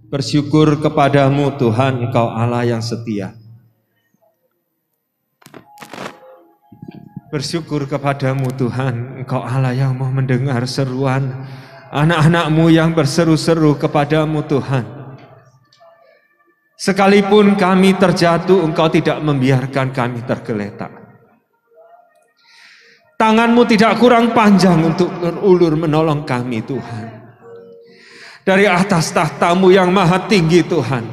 Bersyukur kepadamu Tuhan, Engkau Allah yang setia. Bersyukur kepadamu Tuhan, Engkau Allah yang mau mendengar seruan anak-anak-Mu yang berseru-seru kepadamu Tuhan. Sekalipun kami terjatuh, Engkau tidak membiarkan kami tergeletak. Tangan-Mu tidak kurang panjang untuk berulur menolong kami Tuhan. Dari atas tahta-Mu yang maha tinggi Tuhan,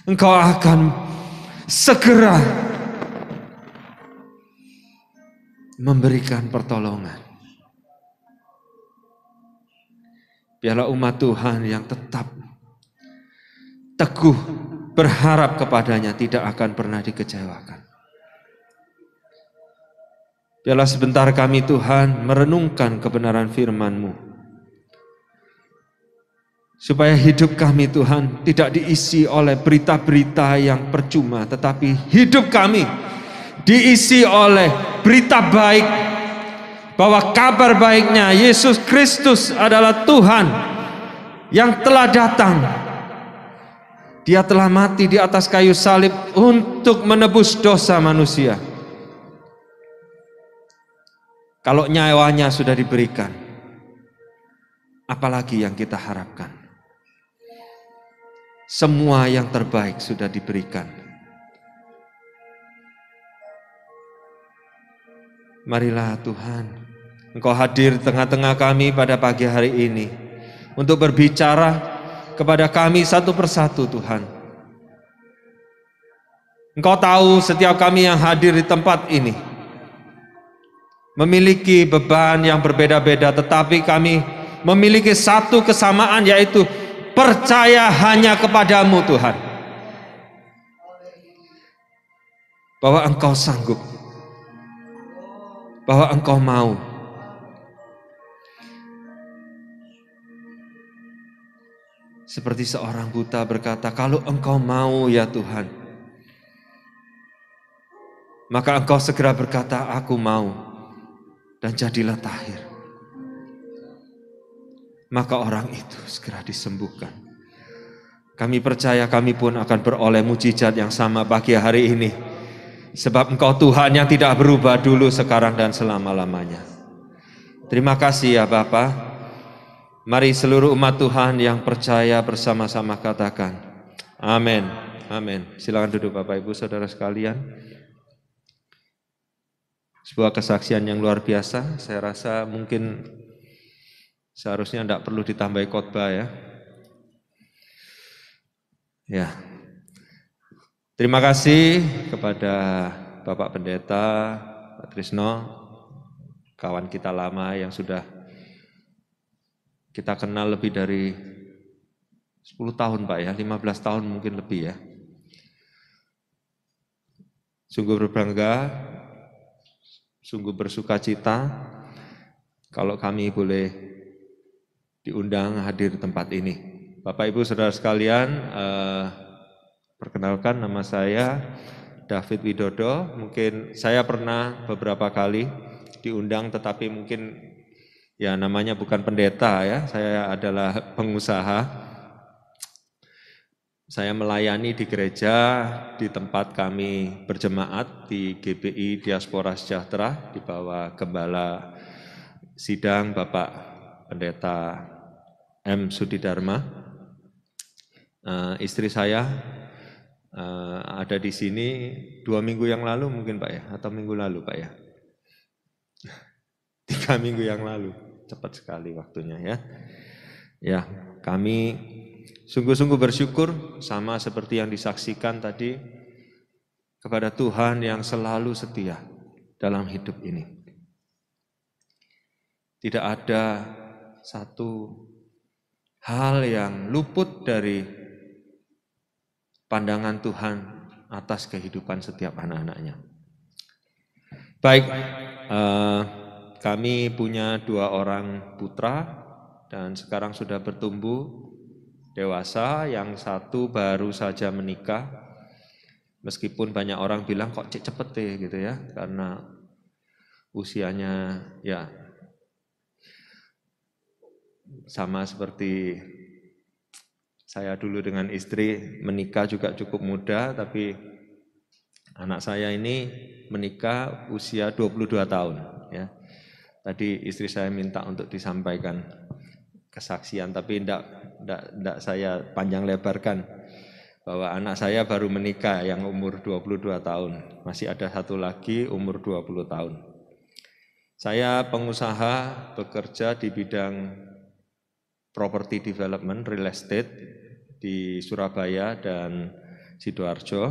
Engkau akan segera memberikan pertolongan. Biarlah umat Tuhan yang tetap teguh berharap kepadanya tidak akan pernah dikecewakan. Biarlah sebentar kami Tuhan merenungkan kebenaran firman-Mu, supaya hidup kami Tuhan tidak diisi oleh berita-berita yang percuma, tetapi hidup kami diisi oleh berita baik, bahwa kabar baiknya Yesus Kristus adalah Tuhan yang telah datang. Dia telah mati di atas kayu salib untuk menebus dosa manusia. Kalau nyawanya sudah diberikan, apalagi yang kita harapkan? Semua yang terbaik sudah diberikan. Marilah Tuhan, Engkau hadir di tengah-tengah kami pada pagi hari ini untuk berbicara kepada kami satu persatu Tuhan. Engkau tahu setiap kami yang hadir di tempat ini memiliki beban yang berbeda-beda, tetapi kami memiliki satu kesamaan, yaitu percaya hanya kepadamu Tuhan, bahwa Engkau sanggup, bahwa Engkau mau. Seperti seorang buta berkata, kalau Engkau mau ya Tuhan, maka Engkau segera berkata, aku mau, dan jadilah tahir. Maka orang itu segera disembuhkan. Kami percaya kami pun akan beroleh mujizat yang sama pagi hari ini, sebab Engkau Tuhan yang tidak berubah dulu, sekarang, dan selama-lamanya. Terima kasih ya Bapa. Mari seluruh umat Tuhan yang percaya bersama-sama katakan amin. Amin. Silakan duduk Bapak Ibu Saudara sekalian. Sebuah kesaksian yang luar biasa. Saya rasa mungkin seharusnya tidak perlu ditambahi khotbah ya. Ya. Terima kasih kepada Bapak Pendeta, Pak Trisno, kawan kita lama yang sudah kita kenal lebih dari 10 tahun Pak ya, 15 tahun mungkin lebih ya. Sungguh berbangga, sungguh bersuka cita kalau kami boleh diundang hadir di tempat ini. Bapak Ibu Saudara sekalian, perkenalkan nama saya David Widodo. Mungkin saya pernah beberapa kali diundang, tetapi mungkin ya namanya bukan pendeta ya, saya adalah pengusaha. Saya melayani di gereja di tempat kami berjemaat di GBI Diaspora Sejahtera di bawah Gembala Sidang Bapak Pendeta M. Sudidharma. Istri saya ada di sini 2 minggu yang lalu mungkin Pak ya, atau minggu lalu Pak ya. 3 minggu yang lalu. Cepat sekali waktunya ya. Ya, kami sungguh-sungguh bersyukur sama seperti yang disaksikan tadi kepada Tuhan yang selalu setia dalam hidup ini. Tidak ada satu hal yang luput dari pandangan Tuhan atas kehidupan setiap anak-anaknya. Baik, kami punya 2 orang putra dan sekarang sudah bertumbuh dewasa. Yang satu baru saja menikah, meskipun banyak orang bilang kok cepet deh gitu ya, karena usianya ya sama seperti Saya dulu dengan istri menikah juga cukup muda, tapi anak saya ini menikah usia 22 tahun. Ya. Tadi istri saya minta untuk disampaikan kesaksian, tapi tidak saya panjang lebarkan. Bahwa anak saya baru menikah yang umur 22 tahun. Masih ada satu lagi umur 20 tahun. Saya pengusaha bekerja di bidang property development, real estate di Surabaya dan Sidoarjo,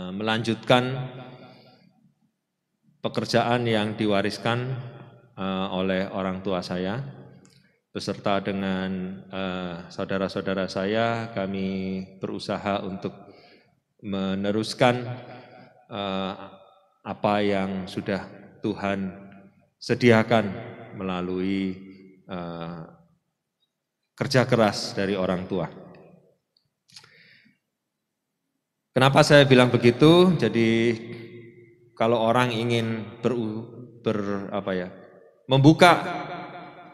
melanjutkan pekerjaan yang diwariskan oleh orang tua saya, beserta dengan saudara-saudara saya, kami berusaha untuk meneruskan apa yang sudah Tuhan sediakan melalui kerja keras dari orang tua. Kenapa saya bilang begitu? Jadi kalau orang ingin membuka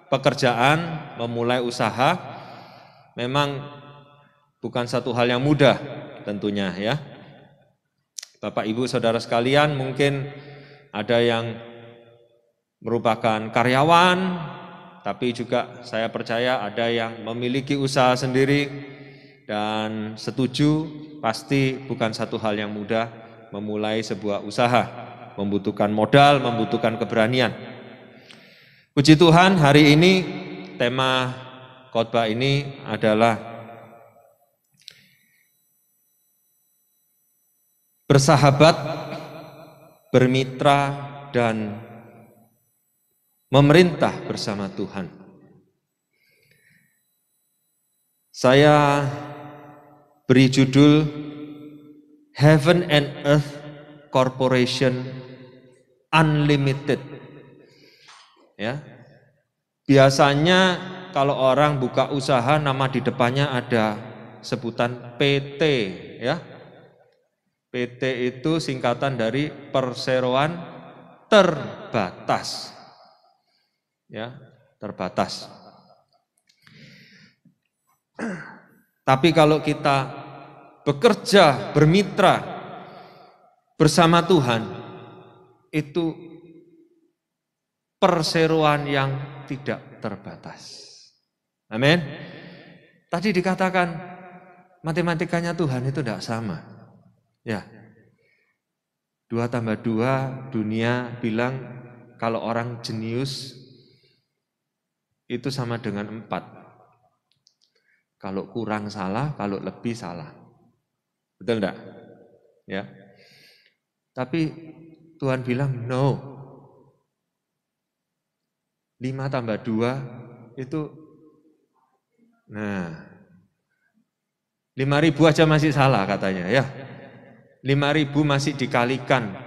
pekerjaan, memulai usaha, memang bukan satu hal yang mudah tentunya ya. Bapak Ibu Saudara sekalian, mungkin ada yang merupakan karyawan, tapi juga saya percaya ada yang memiliki usaha sendiri, dan setuju pasti bukan satu hal yang mudah memulai sebuah usaha, membutuhkan modal, membutuhkan keberanian. Puji Tuhan, hari ini tema khotbah ini adalah bersahabat, bermitra, dan memerintah bersama Tuhan. Saya beri judul Heaven and Earth Corporation Unlimited. Ya. Biasanya kalau orang buka usaha, nama di depannya ada sebutan PT, ya. PT itu singkatan dari perseroan terbatas. Ya, terbatas. Tapi kalau kita bekerja, bermitra bersama Tuhan, itu perseroan yang tidak terbatas. Amin. Tadi dikatakan matematikanya Tuhan itu tidak sama. Ya. 2 tambah 2, dunia bilang kalau orang jenius itu sama dengan 4. Kalau kurang salah, kalau lebih salah. Betul enggak? Ya. Tapi Tuhan bilang no. 5 tambah 2 itu, nah, 5.000 aja masih salah katanya ya. 5.000 masih dikalikan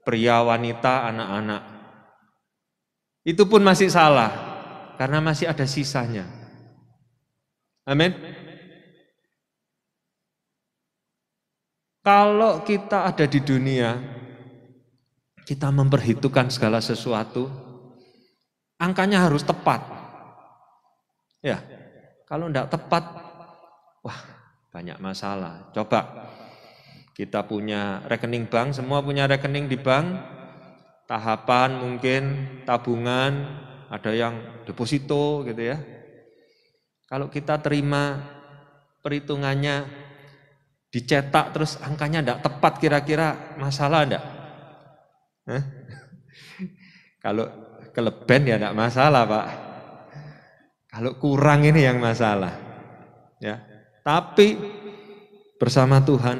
pria, wanita, anak-anak. Itu pun masih salah karena masih ada sisanya. Amin. Kalau kita ada di dunia, kita memperhitungkan segala sesuatu, angkanya harus tepat. Ya, kalau enggak tepat, wah banyak masalah. Coba kita punya rekening bank, semua punya rekening di bank, tahapan mungkin tabungan, ada yang deposito gitu ya. Kalau kita terima perhitungannya dicetak terus angkanya enggak tepat, kira-kira masalah enggak? Kalau keleben ya enggak masalah Pak. Kalau kurang ini yang masalah. Ya. Tapi bersama Tuhan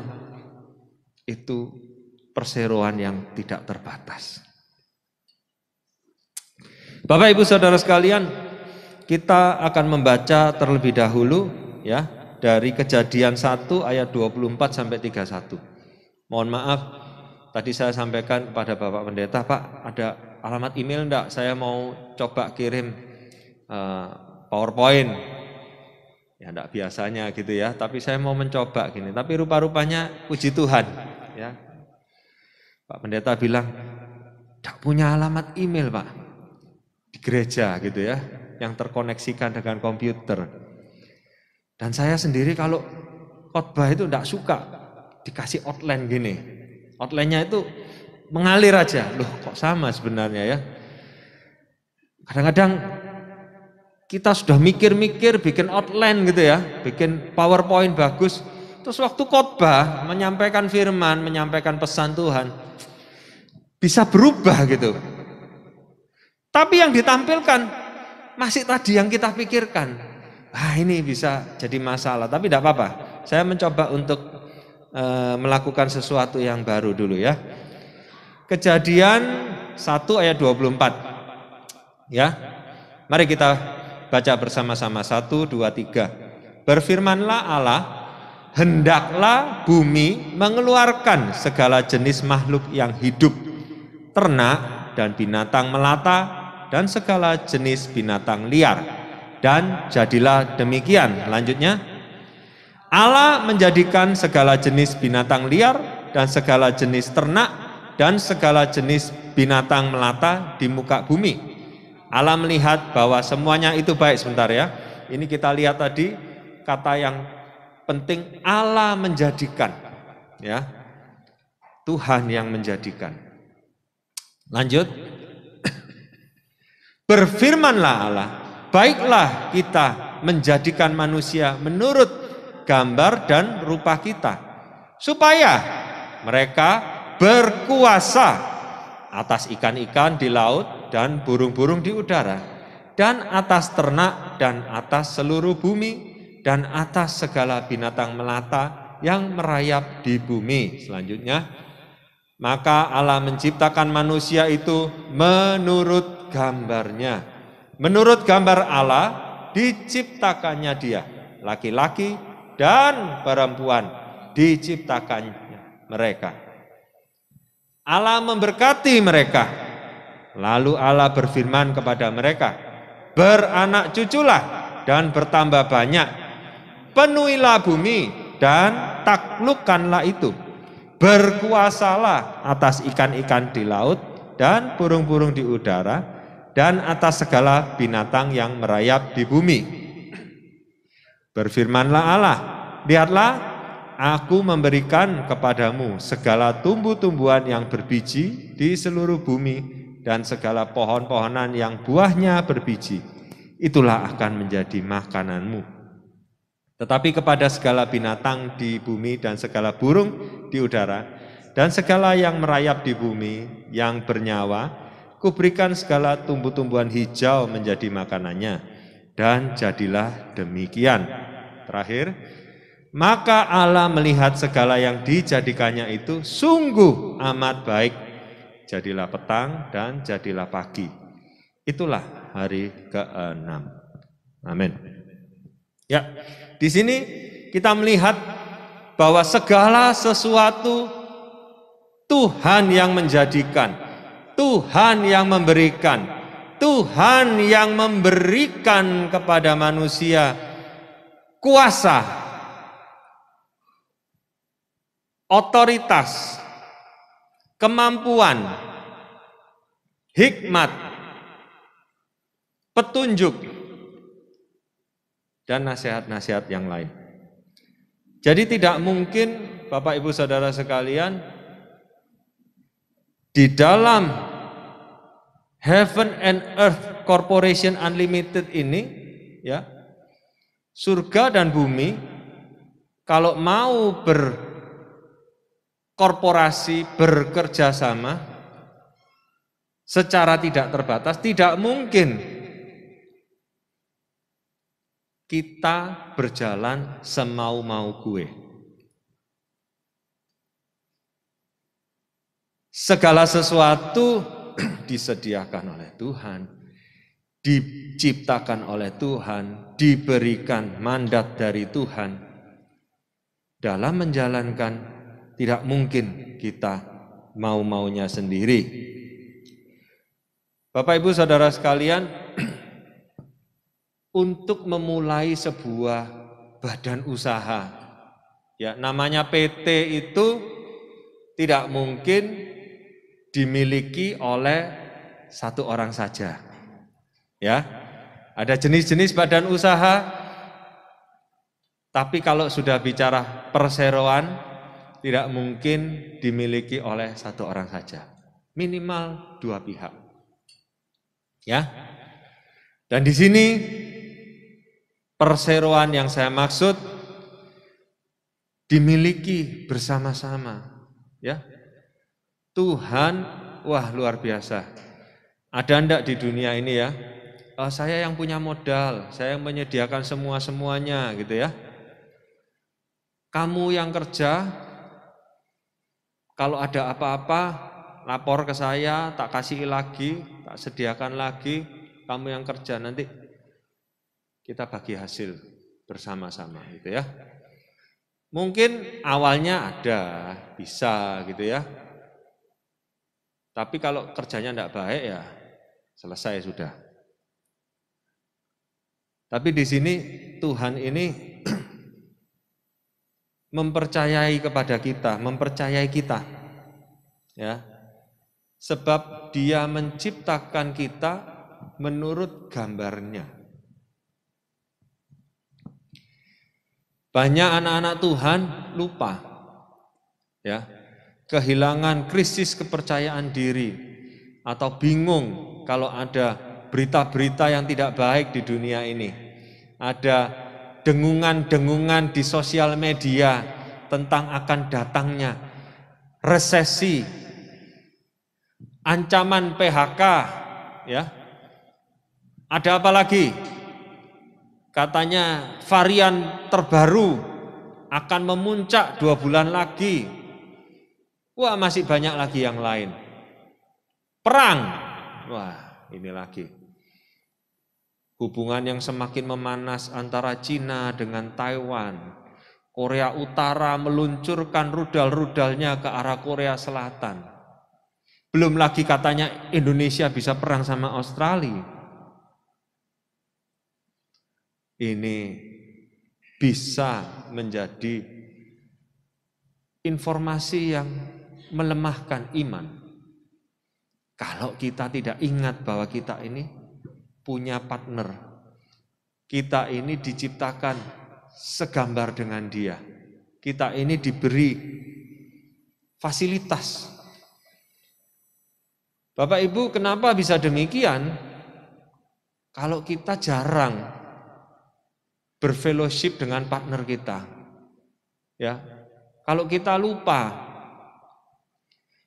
itu perseroan yang tidak terbatas. Bapak Ibu Saudara sekalian, kita akan membaca terlebih dahulu ya dari Kejadian 1 ayat 24 sampai 31. Mohon maaf, tadi saya sampaikan kepada Bapak Pendeta, Pak, ada alamat email enggak? Saya mau coba kirim PowerPoint. Ya enggak biasanya gitu ya, tapi saya mau mencoba gini. Tapi rupa-rupanya puji Tuhan ya. Pak Pendeta bilang, enggak punya alamat email Pak di gereja gitu ya, yang terkoneksikan dengan komputer. Dan saya sendiri kalau khotbah itu enggak suka dikasih outline gini. Outline-nya itu mengalir aja. Loh, kok sama sebenarnya ya? Kadang-kadang kita sudah mikir-mikir bikin outline gitu ya, bikin PowerPoint bagus. Terus waktu khotbah menyampaikan firman, menyampaikan pesan Tuhan, bisa berubah gitu. Tapi yang ditampilkan masih tadi yang kita pikirkan. Ini bisa jadi masalah, tapi tidak apa-apa. Saya mencoba untuk melakukan sesuatu yang baru dulu ya. Kejadian 1 ayat 24. Ya. Mari kita baca bersama-sama 1, 2, 3. Berfirmanlah Allah, hendaklah bumi mengeluarkan segala jenis makhluk yang hidup, ternak dan binatang melata dan segala jenis binatang liar. Dan jadilah demikian. Lanjutnya, Allah menjadikan segala jenis binatang liar dan segala jenis ternak dan segala jenis binatang melata di muka bumi. Allah melihat bahwa semuanya itu baik. Sebentar ya, ini kita lihat tadi kata yang penting, Allah menjadikan, ya, Tuhan yang menjadikan. Lanjut, berfirmanlah Allah, baiklah kita menjadikan manusia menurut gambar dan rupa kita, supaya mereka berkuasa atas ikan-ikan di laut dan burung-burung di udara, dan atas ternak dan atas seluruh bumi, dan atas segala binatang melata yang merayap di bumi. Selanjutnya, maka Allah menciptakan manusia itu menurut gambarnya. Menurut gambar Allah diciptakannya dia, laki-laki dan perempuan diciptakannya mereka. Allah memberkati mereka. Lalu Allah berfirman kepada mereka, beranak cuculah dan bertambah banyak, penuhilah bumi dan taklukkanlah itu, berkuasalah atas ikan-ikan di laut dan burung-burung di udara dan atas segala binatang yang merayap di bumi. Berfirmanlah Allah, lihatlah, aku memberikan kepadamu segala tumbuh-tumbuhan yang berbiji di seluruh bumi dan segala pohon-pohonan yang buahnya berbiji. Itulah akan menjadi makananmu. Tetapi kepada segala binatang di bumi dan segala burung di udara dan segala yang merayap di bumi yang bernyawa, kuberikan segala tumbuh-tumbuhan hijau menjadi makanannya. Dan jadilah demikian. Terakhir, maka Allah melihat segala yang dijadikannya itu sungguh amat baik. Jadilah petang dan jadilah pagi. Itulah hari ke-6. Amin. Ya, di sini kita melihat bahwa segala sesuatu Tuhan yang menjadikan, Tuhan yang memberikan, Tuhan yang memberikan kepada manusia kuasa, otoritas, kemampuan, hikmat, petunjuk, dan nasihat-nasihat yang lain. Jadi tidak mungkin Bapak Ibu Saudara sekalian, di dalam Heaven and Earth Corporation Unlimited ini, ya, surga dan bumi, kalau mau berkorporasi, bekerja sama secara tidak terbatas, tidak mungkin kita berjalan semau-mau gue. Segala sesuatu disediakan oleh Tuhan, diciptakan oleh Tuhan, diberikan mandat dari Tuhan. Dalam menjalankan, tidak mungkin kita mau-maunya sendiri. Bapak Ibu Saudara sekalian, untuk memulai sebuah badan usaha, ya, namanya PT itu tidak mungkin dimiliki oleh satu orang saja. Ya, ada jenis-jenis badan usaha Tapi kalau sudah bicara perseroan, tidak mungkin dimiliki oleh satu orang saja. Minimal dua pihak. Ya. Dan di sini perseroan yang saya maksud dimiliki bersama-sama. Ya. Tuhan, wah luar biasa. Ada enggak di dunia ini ya? Saya yang punya modal, saya yang menyediakan semuanya gitu ya. Kamu yang kerja, kalau ada apa-apa, lapor ke saya, tak kasih lagi, tak sediakan lagi, kamu yang kerja, nanti kita bagi hasil bersama-sama gitu ya. Mungkin awalnya ada, bisa gitu ya. Tapi kalau kerjanya tidak baik ya selesai sudah. Tapi di sini Tuhan ini mempercayai kepada kita, mempercayai kita. Ya. Sebab Dia menciptakan kita menurut gambarnya. Banyak anak-anak Tuhan lupa. Ya. Kehilangan krisis kepercayaan diri atau bingung kalau ada berita-berita yang tidak baik di dunia ini. Ada dengungan-dengungan di sosial media tentang akan datangnya resesi, ancaman PHK, ya. Ada apa lagi? Katanya varian terbaru akan memuncak 2 bulan lagi. Wah, masih banyak lagi yang lain. Perang. Wah, ini lagi. Hubungan yang semakin memanas antara Cina dengan Taiwan. Korea Utara meluncurkan rudal-rudalnya ke arah Korea Selatan. Belum lagi katanya Indonesia bisa perang sama Australia. Ini bisa menjadi informasi yang melemahkan iman. Kalau kita tidak ingat bahwa kita ini punya partner. Kita ini diciptakan segambar dengan Dia. Kita ini diberi fasilitas. Bapak Ibu, kenapa bisa demikian? Kalau kita jarang berfellowship dengan partner kita. Ya. Kalau kita lupa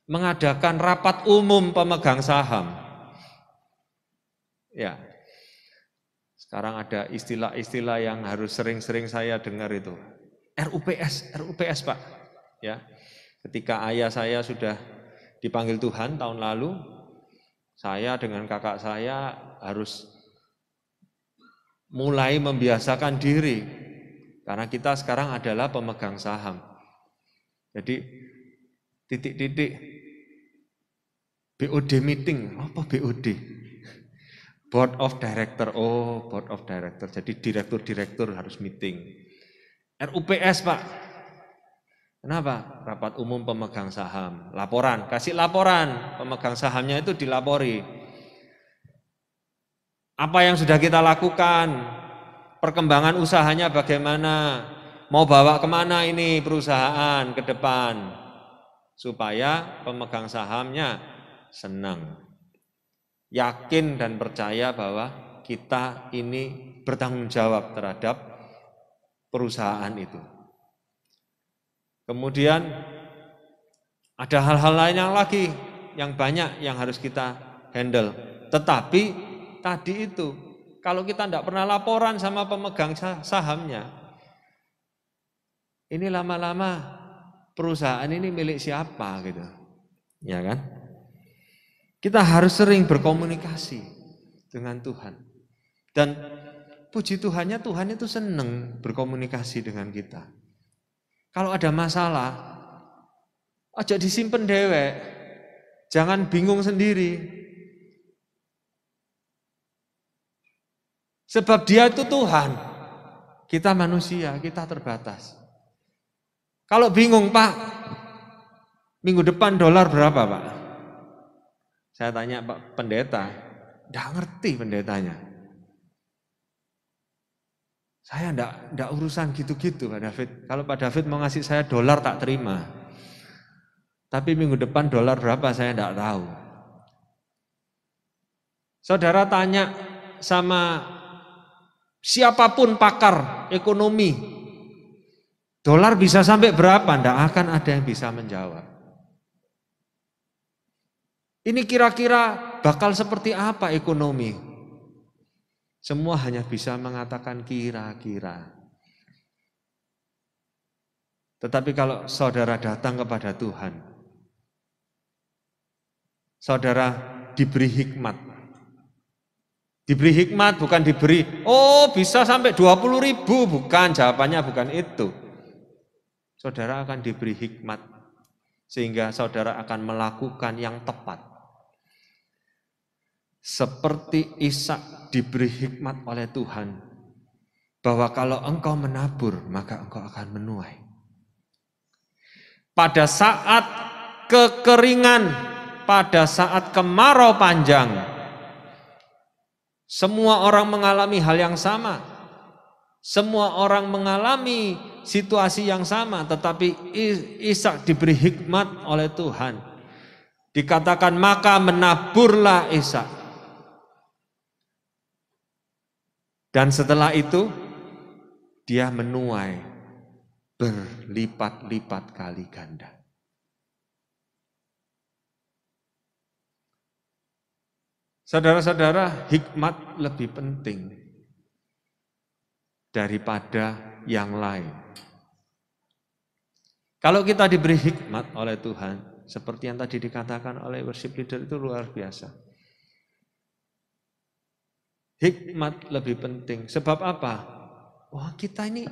mengadakan rapat umum pemegang saham. Ya. Sekarang ada istilah-istilah yang harus sering-sering saya dengar itu. RUPS Pak. Ya. Ketika ayah saya sudah dipanggil Tuhan tahun lalu, saya dengan kakak saya harus mulai membiasakan diri. Karena kita sekarang adalah pemegang saham. Jadi titik-titik BOD meeting, apa BOD? Board of Director, Board of Director, jadi direktur-direktur harus meeting. RUPS Pak, kenapa? Rapat umum pemegang saham, laporan, kasih laporan, pemegang sahamnya itu dilapori. Apa yang sudah kita lakukan, perkembangan usahanya bagaimana, mau bawa kemana ini perusahaan ke depan, supaya pemegang sahamnya senang, yakin dan percaya bahwa kita ini bertanggung jawab terhadap perusahaan itu. Kemudian ada hal-hal lain yang lagi yang banyak yang harus kita handle. Tetapi tadi itu, kalau kita tidak pernah laporan sama pemegang sahamnya, ini lama-lama perusahaan ini milik siapa gitu, ya kan? Kita harus sering berkomunikasi dengan Tuhan. Dan puji Tuhannya, Tuhan itu senang berkomunikasi dengan kita. Kalau ada masalah, aja disimpen dewek, jangan bingung sendiri. Sebab Dia itu Tuhan, kita manusia, kita terbatas. Kalau bingung Pak, minggu depan dolar berapa Pak? Saya tanya Pak Pendeta, tidak ngerti pendetanya. Saya enggak urusan gitu-gitu Pak David. Kalau Pak David mau ngasih saya dolar tak terima. Tapi minggu depan dolar berapa saya enggak tahu. Saudara tanya sama siapapun pakar ekonomi, dolar bisa sampai berapa? Enggak akan ada yang bisa menjawab. Ini kira-kira bakal seperti apa ekonomi? Semua hanya bisa mengatakan kira-kira. Tetapi kalau saudara datang kepada Tuhan, saudara diberi hikmat. Diberi hikmat bukan diberi, oh bisa sampai 20.000, bukan, jawabannya bukan itu. Saudara akan diberi hikmat, sehingga saudara akan melakukan yang tepat. Seperti Ishak diberi hikmat oleh Tuhan, bahwa kalau engkau menabur, maka engkau akan menuai. Pada saat kekeringan, pada saat kemarau panjang, semua orang mengalami hal yang sama. Semua orang mengalami situasi yang sama, tetapi Ishak diberi hikmat oleh Tuhan. Dikatakan maka menaburlah Ishak. Dan setelah itu dia menuai berlipat-lipat kali ganda. Saudara-saudara, hikmat lebih penting daripada yang lain. Kalau kita diberi hikmat oleh Tuhan, seperti yang tadi dikatakan oleh worship leader, itu luar biasa. Hikmat lebih penting. Sebab apa? Wah, kita ini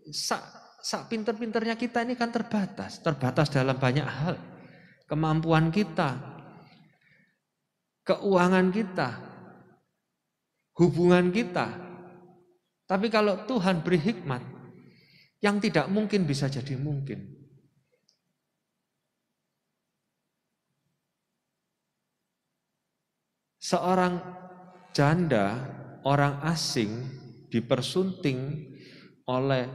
sak pinter-pinternya kita ini kan terbatas. Terbatas dalam banyak hal. Kemampuan kita, keuangan kita, hubungan kita. Tapi kalau Tuhan beri hikmat, yang tidak mungkin bisa jadi mungkin. Seorang janda, orang asing dipersunting oleh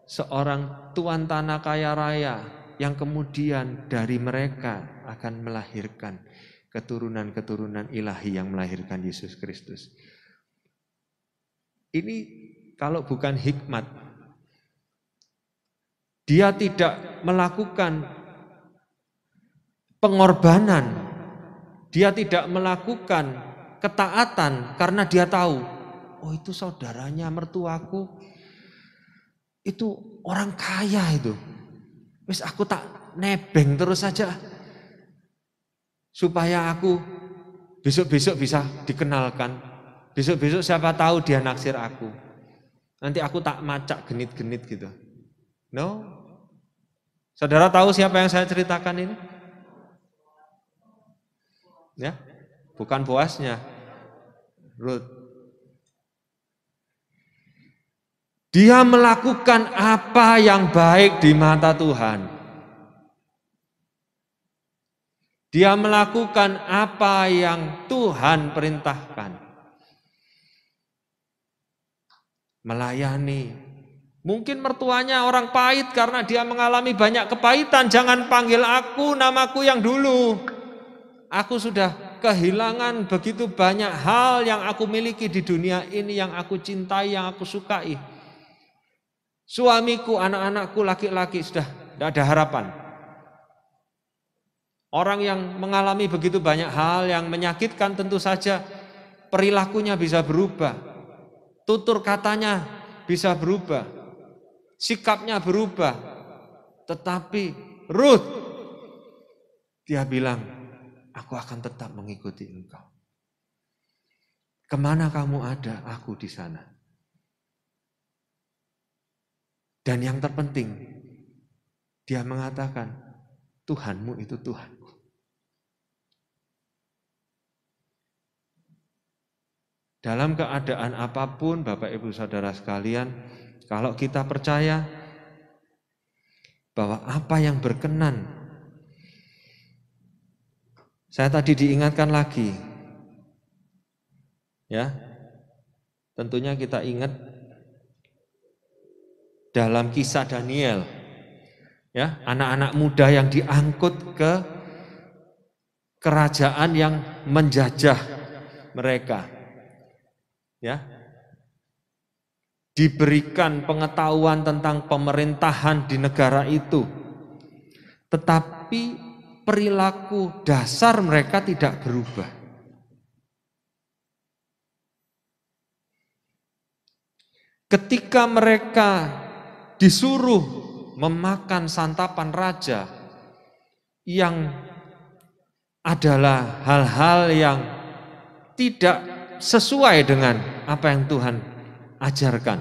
seorang tuan tanah kaya raya yang kemudian dari mereka akan melahirkan keturunan-keturunan ilahi yang melahirkan Yesus Kristus. Ini kalau bukan hikmat, dia tidak melakukan pengorbanan, dia tidak melakukan ketaatan karena dia tahu, oh itu saudaranya mertuaku, itu orang kaya itu. Wis aku tak nebeng terus saja supaya aku besok-besok bisa dikenalkan. Besok-besok siapa tahu dia naksir aku. Nanti aku tak macak genit-genit gitu. No. Saudara tahu siapa yang saya ceritakan ini? Ya, bukan Boasnya, Ruth. Dia melakukan apa yang baik di mata Tuhan. Dia melakukan apa yang Tuhan perintahkan. Melayani. Mungkin mertuanya orang pahit karena dia mengalami banyak kepahitan. Jangan panggil aku namaku yang dulu. Aku sudah kehilangan begitu banyak hal yang aku miliki di dunia ini, yang aku cintai, yang aku sukai. Suamiku, anak-anakku laki-laki sudah tidak ada harapan. Orang yang mengalami begitu banyak hal yang menyakitkan tentu saja perilakunya bisa berubah. Tutur katanya bisa berubah. Sikapnya berubah. Tetapi Ruth, dia bilang, aku akan tetap mengikuti engkau. Kemana kamu ada, aku di sana. Dan yang terpenting, dia mengatakan, Tuhanmu itu Tuhanku. Dalam keadaan apapun, Bapak Ibu Saudara sekalian, kalau kita percaya bahwa apa yang berkenan, saya tadi diingatkan lagi, ya, tentunya kita ingat dalam kisah Daniel. Ya, anak-anak muda yang diangkut ke kerajaan yang menjajah mereka. Ya. Diberikan pengetahuan tentang pemerintahan di negara itu. Tetapi perilaku dasar mereka tidak berubah. Ketika mereka disuruh memakan santapan raja yang adalah hal-hal yang tidak sesuai dengan apa yang Tuhan ajarkan,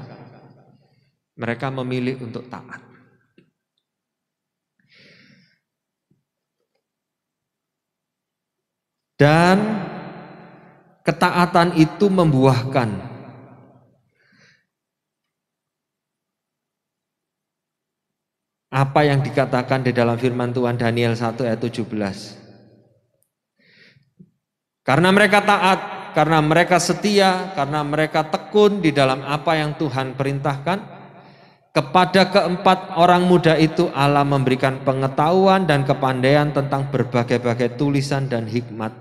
mereka memilih untuk taat. Dan ketaatan itu membuahkan apa yang dikatakan di dalam firman Tuhan Daniel 1 ayat 17. Karena mereka taat, karena mereka setia, karena mereka tekun di dalam apa yang Tuhan perintahkan, kepada keempat orang muda itu Allah memberikan pengetahuan dan kepandaian tentang berbagai-bagai tulisan dan hikmat.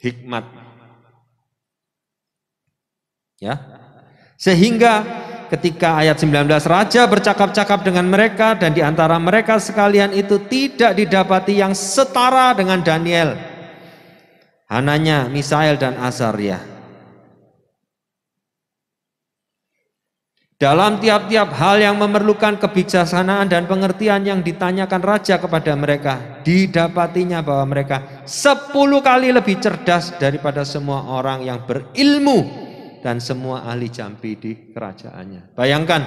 Hikmat. Ya. Sehingga ketika ayat 19 raja bercakap-cakap dengan mereka dan di antara mereka sekalian itu tidak didapati yang setara dengan Daniel, Hananya, Misael dan Azaria. Dalam tiap-tiap hal yang memerlukan kebijaksanaan dan pengertian yang ditanyakan raja kepada mereka, didapatinya bahwa mereka 10 kali lebih cerdas daripada semua orang yang berilmu dan semua ahli jampi di kerajaannya. Bayangkan,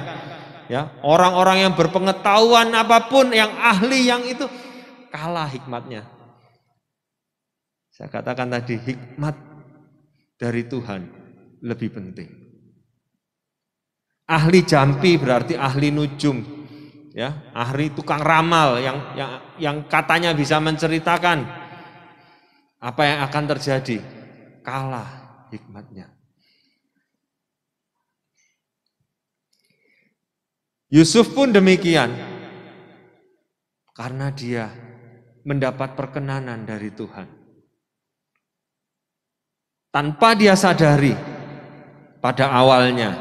ya, orang-orang yang berpengetahuan apapun, yang ahli yang itu kalah hikmatnya. Saya katakan tadi, hikmat dari Tuhan lebih penting. Ahli jampi berarti ahli nujum, ya, ahli tukang ramal yang katanya bisa menceritakan apa yang akan terjadi. Kalah hikmatnya. Yusuf pun demikian, karena dia mendapat perkenanan dari Tuhan. Tanpa dia sadari pada awalnya,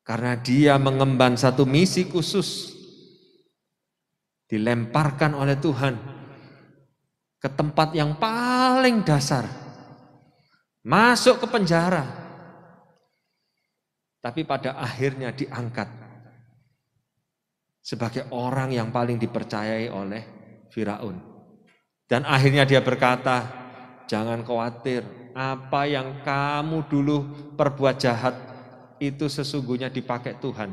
karena dia mengemban satu misi khusus, dilemparkan oleh Tuhan ke tempat yang paling dasar, masuk ke penjara. Tapi pada akhirnya diangkat sebagai orang yang paling dipercayai oleh Firaun. Dan akhirnya dia berkata, jangan khawatir, apa yang kamu dulu perbuat jahat itu sesungguhnya dipakai Tuhan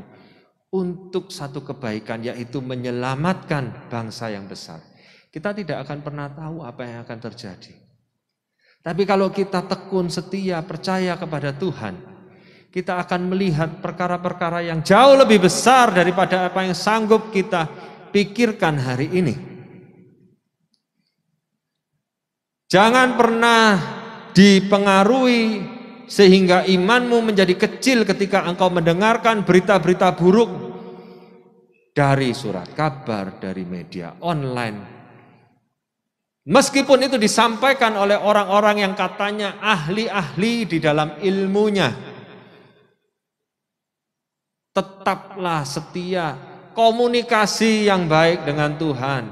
untuk satu kebaikan, yaitu menyelamatkan bangsa yang besar. Kita tidak akan pernah tahu apa yang akan terjadi. Tapi kalau kita tekun, setia, percaya kepada Tuhan, kita akan melihat perkara-perkara yang jauh lebih besar daripada apa yang sanggup kita pikirkan hari ini. Jangan pernah dipengaruhi sehingga imanmu menjadi kecil ketika engkau mendengarkan berita-berita buruk dari surat kabar, dari media online. Meskipun itu disampaikan oleh orang-orang yang katanya ahli-ahli di dalam ilmunya, tetaplah setia, komunikasi yang baik dengan Tuhan.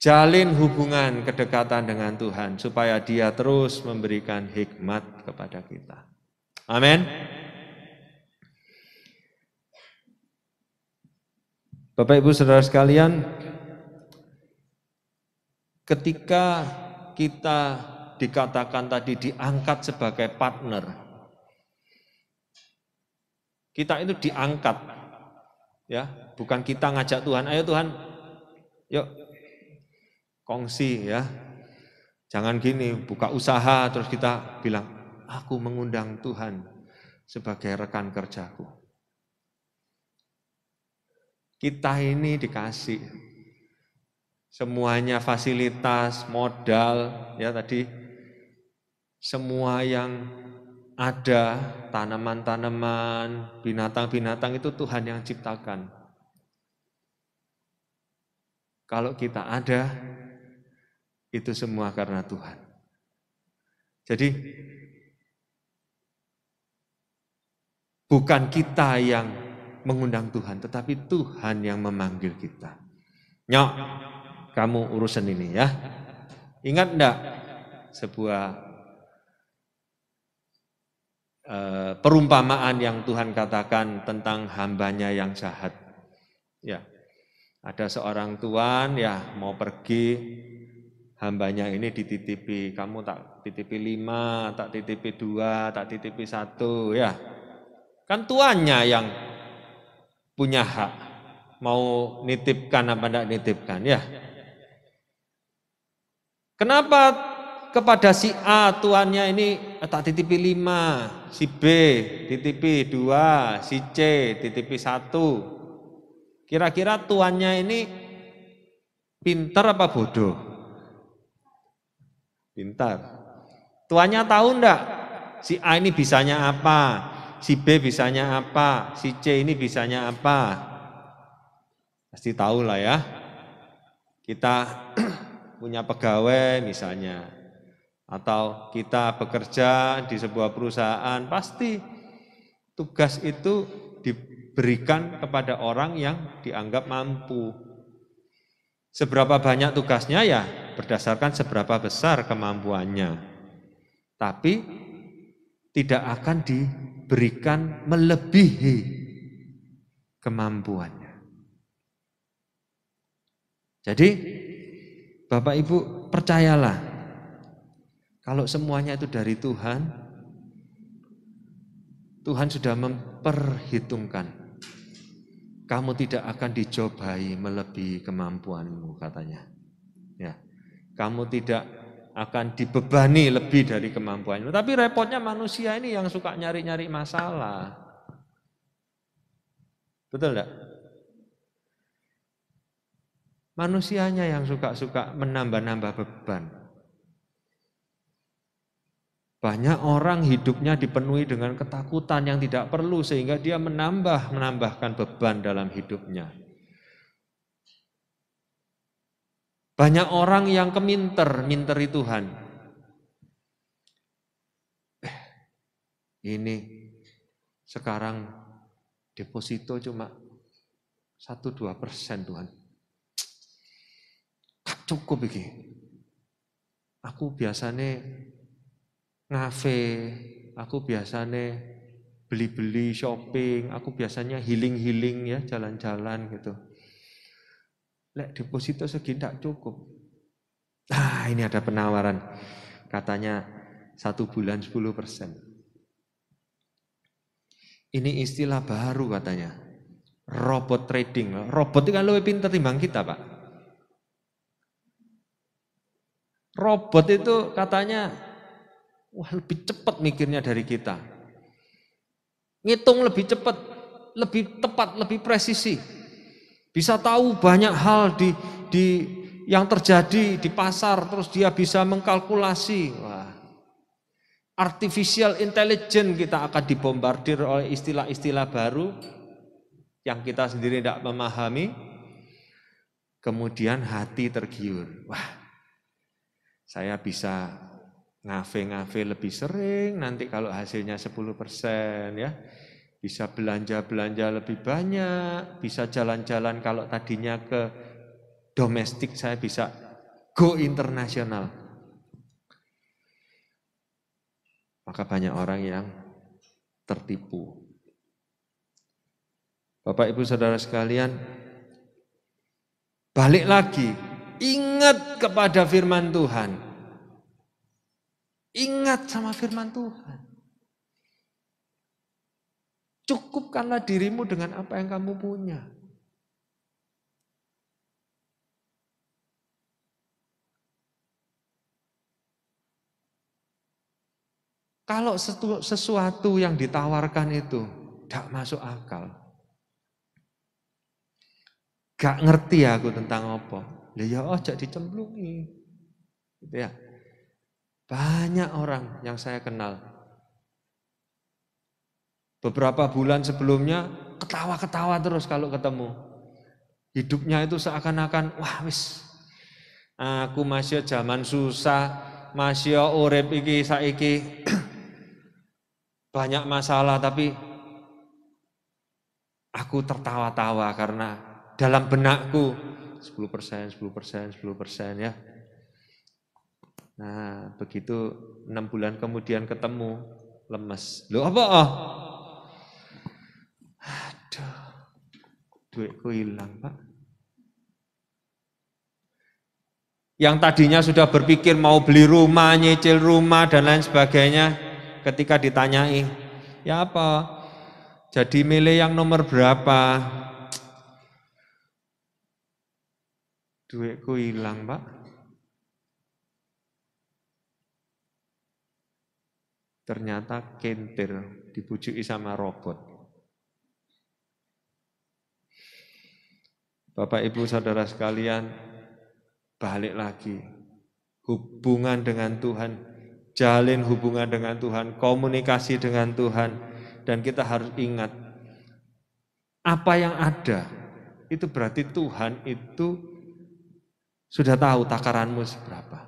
Jalin hubungan kedekatan dengan Tuhan supaya Dia terus memberikan hikmat kepada kita. Amin. Bapak Ibu Saudara sekalian, ketika kita dikatakan tadi diangkat sebagai partner, kita itu diangkat, ya, bukan kita ngajak Tuhan, ayo Tuhan, yuk kongsi, ya, jangan gini, buka usaha terus kita bilang, aku mengundang Tuhan sebagai rekan kerjaku. Kita ini dikasih semuanya, fasilitas, modal, ya, tadi, Semua yang ada, tanaman-tanaman, binatang-binatang itu Tuhan yang ciptakan. Kalau kita ada, itu semua karena Tuhan. Jadi, bukan kita yang mengundang Tuhan, tetapi Tuhan yang memanggil kita. Nyok, kamu urusan ini ya. Ingat enggak sebuah perumpamaan yang Tuhan katakan tentang hambanya yang jahat? Ya, ada seorang tuan ya mau pergi, hambanya ini dititipi, kamu tak titipi 5, tak titipi 2, tak titipi 1 ya. Kan tuannya yang punya hak, mau nitipkan apa enggak nitipkan ya. Kenapa kepada si A tuannya ini tak titipi 5, si B titipi 2, si C titipi 1. Kira-kira tuannya ini pintar apa bodoh? Pintar. Tuannya tahu enggak si A ini bisanya apa, si B bisanya apa, si C ini bisanya apa? Pasti tahu lah ya. Kita punya pegawai misalnya, atau kita bekerja di sebuah perusahaan, pasti tugas itu diberikan kepada orang yang dianggap mampu. Seberapa banyak tugasnya ya berdasarkan seberapa besar kemampuannya. Tapi tidak akan diberikan melebihi kemampuannya. Jadi Bapak Ibu percayalah, kalau semuanya itu dari Tuhan, Tuhan sudah memperhitungkan. Kamu tidak akan dicobai melebihi kemampuanmu katanya. Ya, kamu tidak akan dibebani lebih dari kemampuanmu. Tapi repotnya manusia ini yang suka nyari-nyari masalah. Betul enggak? Manusianya yang suka-suka menambah-nambah beban. Banyak orang hidupnya dipenuhi dengan ketakutan yang tidak perlu sehingga dia menambahkan beban dalam hidupnya. Banyak orang yang minteri Tuhan. Ini sekarang deposito cuma 1-2% Tuhan. Cukup iki. Aku biasanya ngafe, aku biasanya beli-beli shopping, aku biasanya healing ya, jalan-jalan gitu. Lek deposito segini tidak cukup. Nah ini ada penawaran, katanya 1 bulan 10%. Ini istilah baru katanya, robot trading. Robot itu kan lebih pintar timbang kita Pak. Robot itu katanya wah lebih cepat mikirnya dari kita. Ngitung lebih cepat, lebih tepat, lebih presisi. Bisa tahu banyak hal yang terjadi di pasar, terus dia bisa mengkalkulasi. Wah. Artificial intelligence kita akan dibombardir oleh istilah-istilah baru yang kita sendiri tidak memahami. Kemudian hati tergiur. Wah. Saya bisa ngafe lebih sering, nanti kalau hasilnya 10% ya. Bisa belanja lebih banyak, bisa jalan-jalan kalau tadinya ke domestik saya bisa go internasional. Maka banyak orang yang tertipu. Bapak Ibu Saudara sekalian, balik lagi, ingat kepada firman Tuhan. Ingat sama firman Tuhan. Cukupkanlah dirimu dengan apa yang kamu punya. Kalau sesuatu yang ditawarkan itu tidak masuk akal. Gak ngerti aku tentang apa. Lah ya ojo dicemplungi. Gitu ya. Banyak orang yang saya kenal. Beberapa bulan sebelumnya ketawa-ketawa terus kalau ketemu. Hidupnya itu seakan-akan, wah wis, aku masih zaman susah, masih urip iki saiki banyak masalah, tapi aku tertawa-tawa karena dalam benakku 10%, 10%, 10% ya. Nah, begitu 6 bulan kemudian ketemu, lemes. Loh apa? Aduh, duitku hilang, Pak. Yang tadinya sudah berpikir mau beli rumah, nyicil rumah, dan lain sebagainya, ketika ditanyai, ya apa? Jadi milih yang nomor berapa? Duitku hilang, Pak. Ternyata kentir, dibujuki sama robot. Bapak Ibu Saudara sekalian, balik lagi. Hubungan dengan Tuhan, jalin hubungan dengan Tuhan, komunikasi dengan Tuhan. Dan kita harus ingat, apa yang ada, itu berarti Tuhan itu sudah tahu takaranmu seberapa.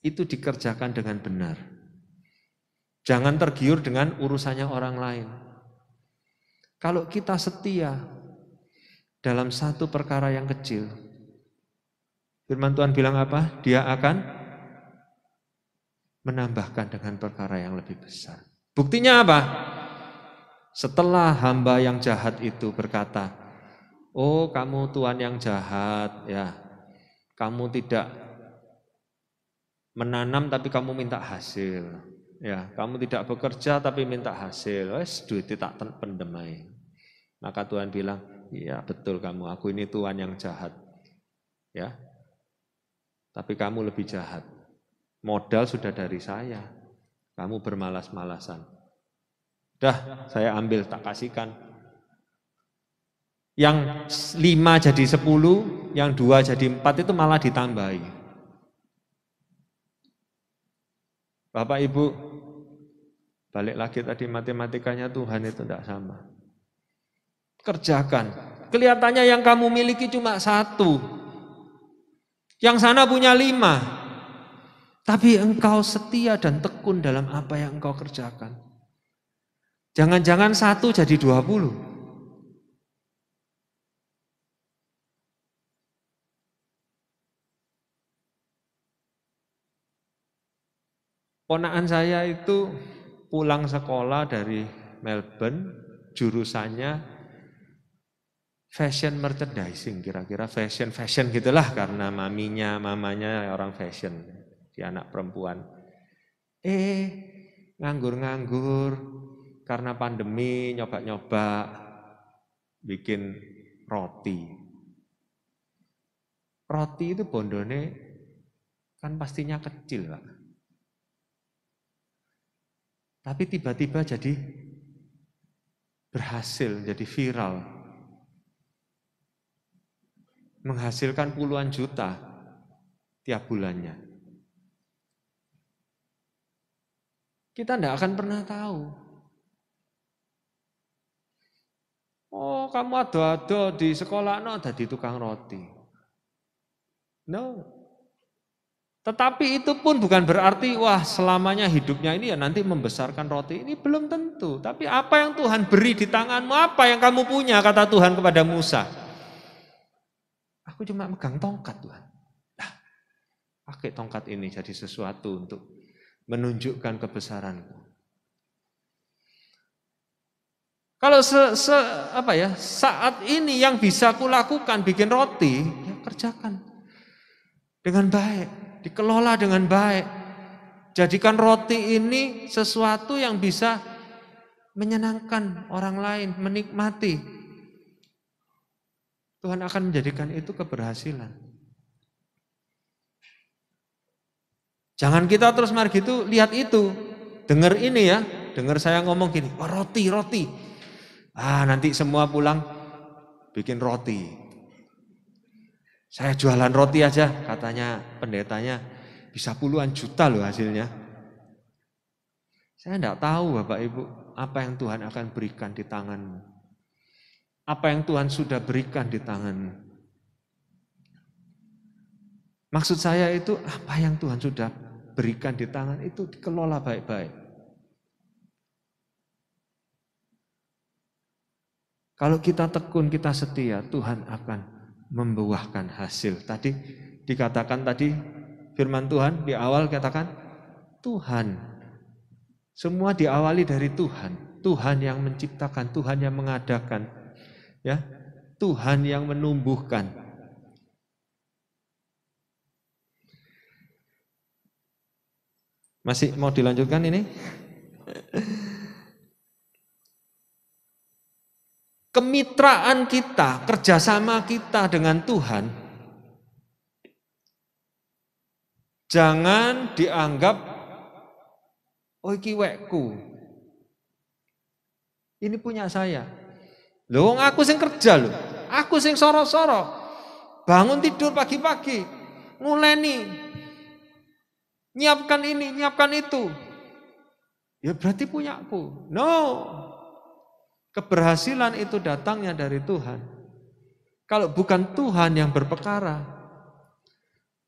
Itu dikerjakan dengan benar. Jangan tergiur dengan urusannya orang lain. Kalau kita setia dalam satu perkara yang kecil, firman Tuhan bilang apa? Dia akan menambahkan dengan perkara yang lebih besar. Buktinya apa? Setelah hamba yang jahat itu berkata, oh kamu Tuhan yang jahat, ya, kamu tidak menanam tapi kamu minta hasil, ya, kamu tidak bekerja tapi minta hasil, wes duitnya tak pendemai. Maka Tuhan bilang, iya betul kamu, aku ini Tuhan yang jahat, ya, tapi kamu lebih jahat. Modal sudah dari saya, kamu bermalas-malasan. Dah, saya ambil, tak kasihkan. Yang 5 jadi 10, yang 2 jadi 4 itu malah ditambahi. Bapak Ibu, balik lagi tadi matematikanya Tuhan itu tidak sama. Kerjakan. Kelihatannya yang kamu miliki cuma 1. Yang sana punya 5. Tapi engkau setia dan tekun dalam apa yang engkau kerjakan. Jangan-jangan 1 jadi 20. Ponakan saya itu pulang sekolah dari Melbourne, jurusannya fashion merchandising, kira-kira fashion gitulah, karena mamanya orang fashion, dia anak perempuan. Nganggur-nganggur karena pandemi, nyoba-nyoba bikin roti. Roti itu bondone kan pastinya kecil, Pak. Tapi tiba-tiba jadi berhasil, jadi viral. Menghasilkan puluhan juta tiap bulannya. Kita tidak akan pernah tahu. Oh, kamu ada di sekolah, no, ada di tukang roti. No. Tetapi itu pun bukan berarti, wah selamanya hidupnya ini ya nanti membesarkan roti. Ini belum tentu. Tapi apa yang Tuhan beri di tanganmu, apa yang kamu punya, kata Tuhan kepada Musa. Aku cuma megang tongkat, Tuhan. Nah, pakai tongkat ini jadi sesuatu untuk menunjukkan kebesaranku. Kalau saat ini yang bisa kulakukan bikin roti, ya kerjakan dengan baik, dikelola dengan baik. Jadikan roti ini sesuatu yang bisa menyenangkan orang lain, menikmati. Tuhan akan menjadikan itu keberhasilan. Jangan kita terus mari gitu lihat itu, dengar ini ya, dengar saya ngomong gini, oh roti. Nanti semua pulang bikin roti. Saya jualan roti aja, katanya pendetanya. Bisa puluhan juta loh hasilnya. Saya tidak tahu Bapak Ibu, apa yang Tuhan akan berikan di tanganmu. Apa yang Tuhan sudah berikan di tanganmu. Maksud saya itu, apa yang Tuhan sudah berikan di tangan itu dikelola baik-baik. Kalau kita tekun, kita setia, Tuhan akan membuahkan hasil. Tadi dikatakan firman Tuhan di awal katakan Tuhan. Semua diawali dari Tuhan. Tuhan yang menciptakan, Tuhan yang mengadakan, ya, Tuhan yang menumbuhkan. Masih mau dilanjutkan ini? Kemitraan kita, kerjasama kita dengan Tuhan, jangan dianggap, oh iki wekku, ini punya saya. Loh, aku sing kerja loh, aku sing soro-soro, bangun tidur pagi-pagi, nguleni, nyiapkan ini, nyiapkan itu. Ya berarti punyaku. No. Keberhasilan itu datangnya dari Tuhan. Kalau bukan Tuhan yang berperkara,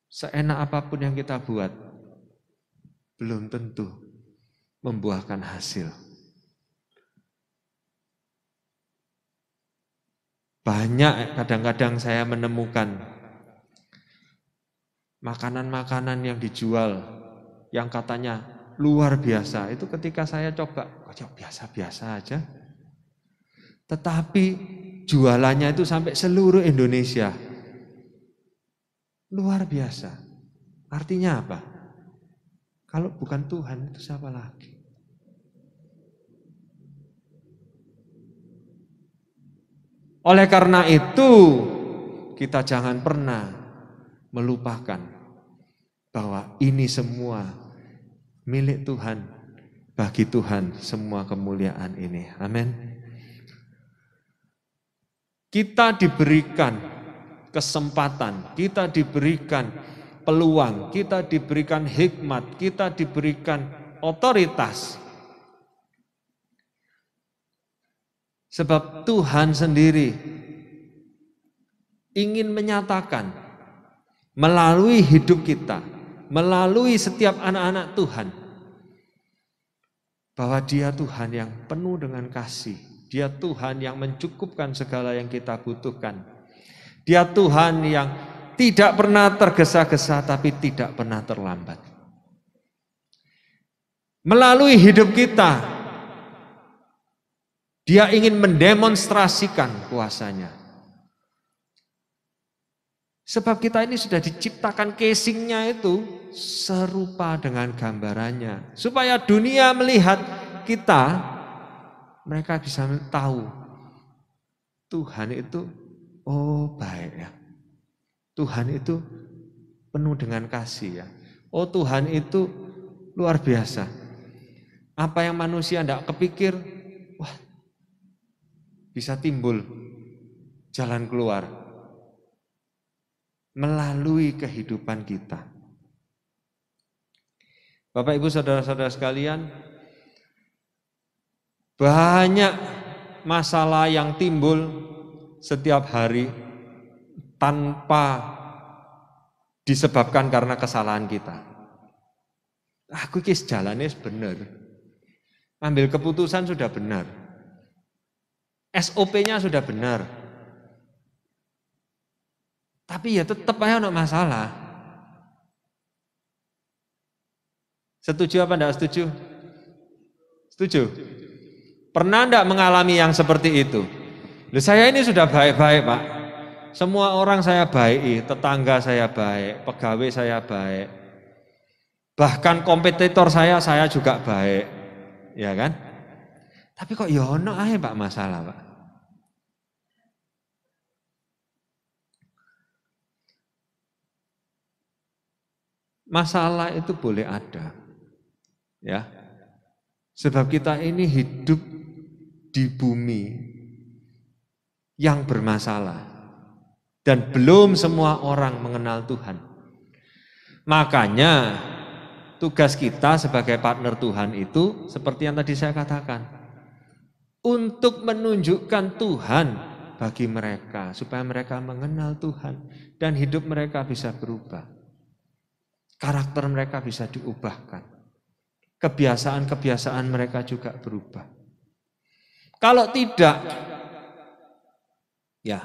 seenak apapun yang kita buat, belum tentu membuahkan hasil. Banyak kadang-kadang saya menemukan makanan-makanan yang dijual, yang katanya luar biasa, itu ketika saya coba, kok biasa-biasa aja. Tetapi jualannya itu sampai seluruh Indonesia. Luar biasa. Artinya apa? Kalau bukan Tuhan itu siapa lagi? Oleh karena itu, kita jangan pernah melupakan bahwa ini semua milik Tuhan. Bagi Tuhan semua kemuliaan ini. Amin. Kita diberikan kesempatan, kita diberikan peluang, kita diberikan hikmat, kita diberikan otoritas. Sebab Tuhan sendiri ingin menyatakan melalui hidup kita, melalui setiap anak-anak Tuhan, bahwa Dia Tuhan yang penuh dengan kasih. Dia Tuhan yang mencukupkan segala yang kita butuhkan. Dia Tuhan yang tidak pernah tergesa-gesa tapi tidak pernah terlambat. Melalui hidup kita, Dia ingin mendemonstrasikan kuasanya. Sebab kita ini sudah diciptakan casingnya itu serupa dengan gambarannya. Supaya dunia melihat kita, mereka bisa tahu Tuhan itu baik ya. Tuhan itu penuh dengan kasih ya. Oh Tuhan itu luar biasa. Apa yang manusia tidak kepikir, wah bisa timbul jalan keluar melalui kehidupan kita. Bapak Ibu saudara-saudara sekalian, banyak masalah yang timbul setiap hari tanpa disebabkan karena kesalahan kita. Aku kis jalannya benar, ambil keputusan sudah benar, SOP-nya sudah benar, tapi ya tetap aja ada masalah. Setuju apa enggak setuju? Setuju? Pernah enggak mengalami yang seperti itu? Loh, saya ini sudah baik-baik Pak. Semua orang saya baiki, tetangga saya baik, pegawai saya baik. Bahkan kompetitor saya juga baik. Ya kan? Tapi kok ya ono ae Pak masalah Pak. Masalah itu boleh ada. Ya. Sebab kita ini hidup di bumi yang bermasalah dan belum semua orang mengenal Tuhan. Makanya tugas kita sebagai partner Tuhan itu seperti yang tadi saya katakan, untuk menunjukkan Tuhan bagi mereka supaya mereka mengenal Tuhan dan hidup mereka bisa berubah. Karakter mereka bisa diubahkan. Kebiasaan-kebiasaan mereka juga berubah. Kalau tidak, ya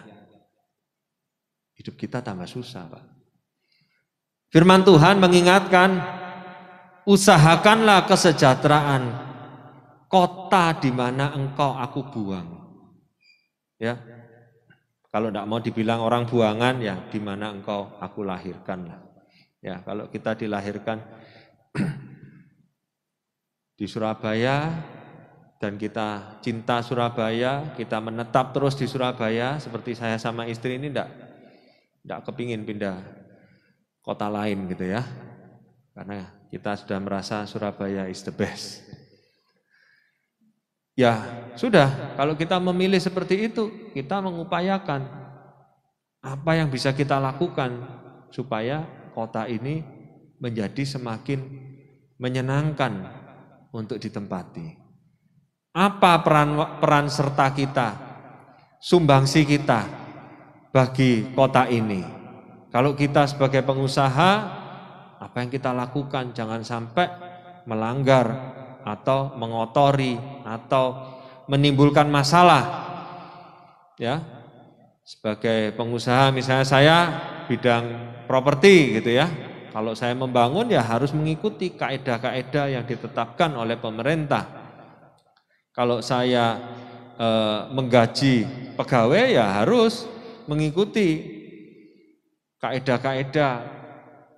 hidup kita tambah susah, Pak. Firman Tuhan mengingatkan, usahakanlah kesejahteraan kota di mana engkau aku buang. Ya, kalau tidak mau dibilang orang buangan, ya di mana engkau aku lahirkan lah. Ya, kalau kita dilahirkan di Surabaya dan kita cinta Surabaya, kita menetap terus di Surabaya, seperti saya sama istri ini tidak kepingin pindah kota lain gitu ya, karena kita sudah merasa Surabaya is the best. Ya sudah, kalau kita memilih seperti itu, kita mengupayakan apa yang bisa kita lakukan supaya kota ini menjadi semakin menyenangkan untuk ditempati. Apa peran serta kita, sumbangsi kita bagi kota ini? Kalau kita sebagai pengusaha, apa yang kita lakukan? Jangan sampai melanggar atau mengotori atau menimbulkan masalah. Ya, sebagai pengusaha, misalnya saya bidang properti gitu ya. Kalau saya membangun ya harus mengikuti kaedah-kaedah yang ditetapkan oleh pemerintah. Kalau saya menggaji pegawai ya harus mengikuti kaedah-kaedah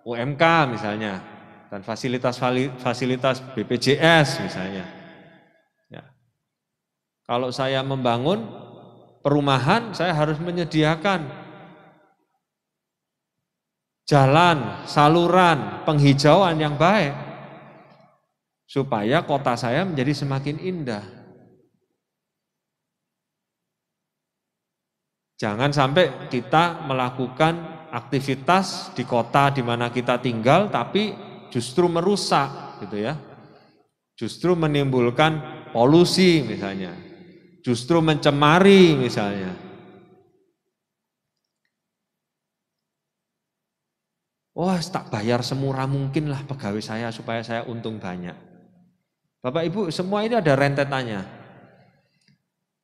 UMK misalnya dan fasilitas BPJS misalnya. Ya. Kalau saya membangun perumahan, saya harus menyediakan jalan, saluran, penghijauan yang baik supaya kota saya menjadi semakin indah. Jangan sampai kita melakukan aktivitas di kota di mana kita tinggal tapi justru merusak gitu ya. Justru menimbulkan polusi misalnya. Justru mencemari misalnya. Wah, tak bayar semurah mungkin lah pegawai saya supaya saya untung banyak. Bapak Ibu, semua ini ada rentetannya.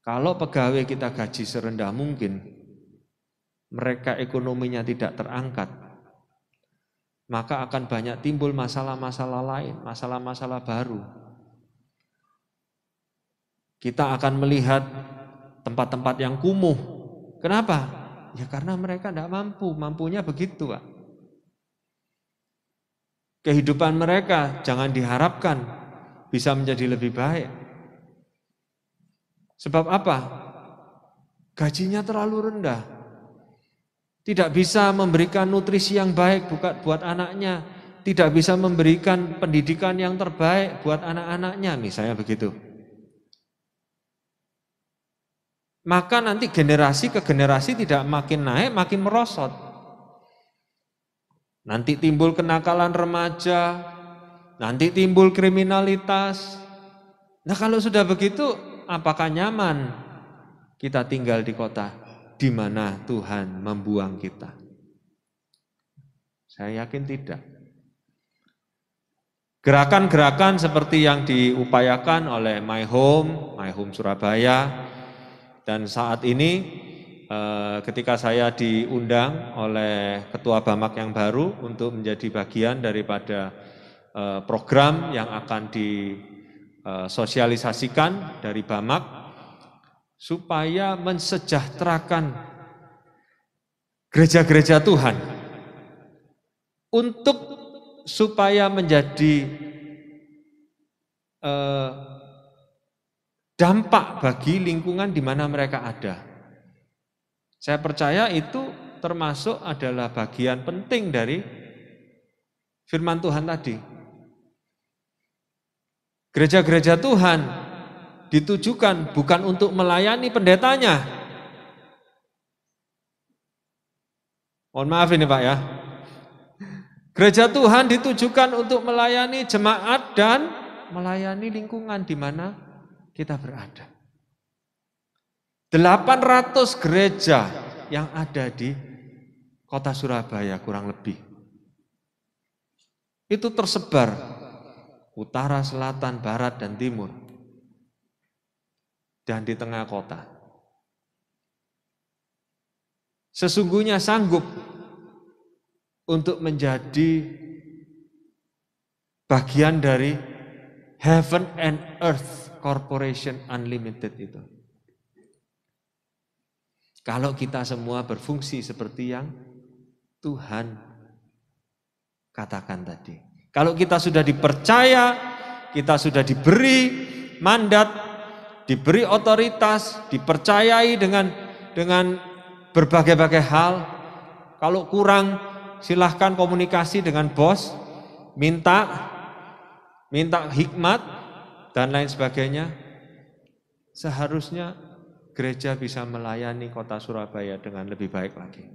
Kalau pegawai kita gaji serendah mungkin, mereka ekonominya tidak terangkat, maka akan banyak timbul masalah-masalah lain, masalah-masalah baru. Kita akan melihat tempat-tempat yang kumuh. Kenapa? Ya karena mereka tidak mampu, mampunya begitu, Pak. Kehidupan mereka jangan diharapkan bisa menjadi lebih baik. Sebab apa? Gajinya terlalu rendah. Tidak bisa memberikan nutrisi yang baik buat anaknya. Tidak bisa memberikan pendidikan yang terbaik buat anak-anaknya, misalnya begitu. Maka nanti generasi ke generasi tidak makin naik, makin merosot. Nanti timbul kenakalan remaja, nanti timbul kriminalitas. Nah kalau sudah begitu, apakah nyaman kita tinggal di kota di mana Tuhan membuang kita? Saya yakin tidak. Gerakan-gerakan seperti yang diupayakan oleh My Home Surabaya, dan saat ini ketika saya diundang oleh Ketua Bamak yang baru untuk menjadi bagian daripada program yang akan disosialisasikan dari Bamak supaya mensejahterakan gereja-gereja Tuhan untuk supaya menjadi dampak bagi lingkungan di mana mereka ada. Saya percaya itu termasuk adalah bagian penting dari firman Tuhan tadi. Gereja-gereja Tuhan ditujukan bukan untuk melayani pendetanya. Mohon maaf ini Pak ya. Gereja Tuhan ditujukan untuk melayani jemaat dan melayani lingkungan di mana kita berada. 800 gereja yang ada di kota Surabaya kurang lebih. Itu tersebar utara, selatan, barat, dan timur. Dan di tengah kota. Sesungguhnya sanggup untuk menjadi bagian dari Heaven and Earth Corporation Unlimited itu. Kalau kita semua berfungsi seperti yang Tuhan katakan tadi. Kalau kita sudah dipercaya, kita sudah diberi mandat, diberi otoritas, dipercayai dengan berbagai-bagai hal. Kalau kurang, silahkan komunikasi dengan bos, minta hikmat dan lain sebagainya. Seharusnya gereja bisa melayani kota Surabaya dengan lebih baik lagi.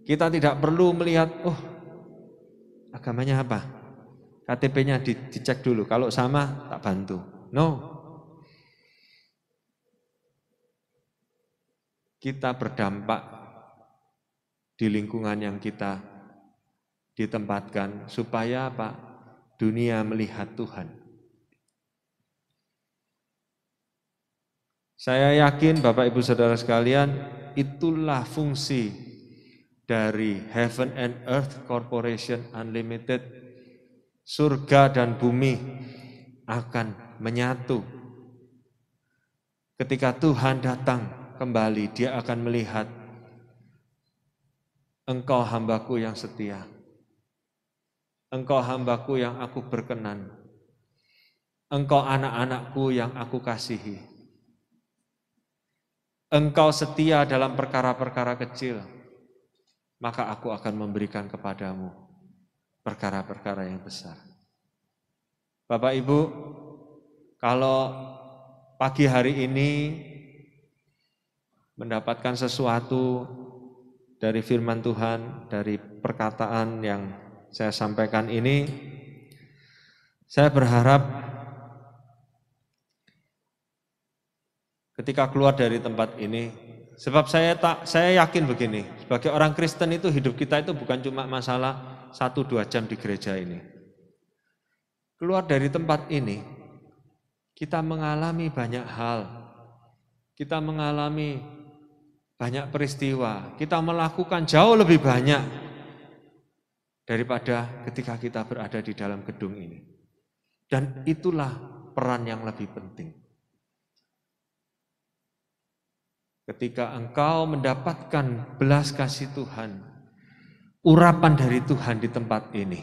Kita tidak perlu melihat, agamanya apa? KTP-nya dicek dulu, kalau sama tak bantu. No. Kita berdampak di lingkungan yang kita ditempatkan supaya apa? Dunia melihat Tuhan. Saya yakin Bapak Ibu Saudara sekalian, itulah fungsi dari Heaven and Earth Corporation Unlimited. Surga dan bumi akan menyatu. Ketika Tuhan datang kembali, Dia akan melihat, engkau hambaku yang setia, engkau hambaku yang aku berkenan, engkau anak-anakku yang aku kasihi, engkau setia dalam perkara-perkara kecil, maka aku akan memberikan kepadamu perkara-perkara yang besar. Bapak Ibu, kalau pagi hari ini mendapatkan sesuatu dari firman Tuhan, dari perkataan yang saya sampaikan ini, saya berharap ketika keluar dari tempat ini, sebab saya yakin begini, sebagai orang Kristen itu hidup kita itu bukan cuma masalah 1-2 jam di gereja ini. Keluar dari tempat ini, kita mengalami banyak hal, kita mengalami banyak peristiwa, kita melakukan jauh lebih banyak daripada ketika kita berada di dalam gedung ini. Dan itulah peran yang lebih penting. Ketika engkau mendapatkan belas kasih Tuhan, urapan dari Tuhan di tempat ini,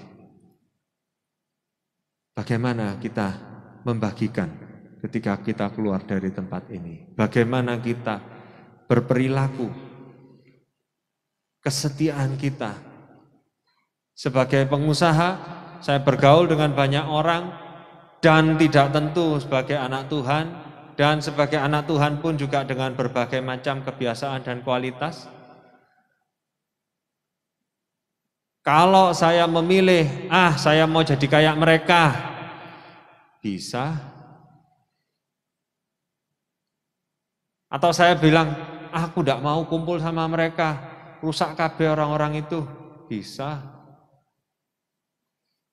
bagaimana kita membagikan ketika kita keluar dari tempat ini? Bagaimana kita berperilaku, kesetiaan kita. Sebagai pengusaha, saya bergaul dengan banyak orang dan tidak tentu sebagai anak Tuhan, dan sebagai anak Tuhan pun juga dengan berbagai macam kebiasaan dan kualitas. Kalau saya memilih, saya mau jadi kayak mereka, bisa. Atau saya bilang, aku tidak mau kumpul sama mereka, rusak kabeh orang-orang itu, bisa.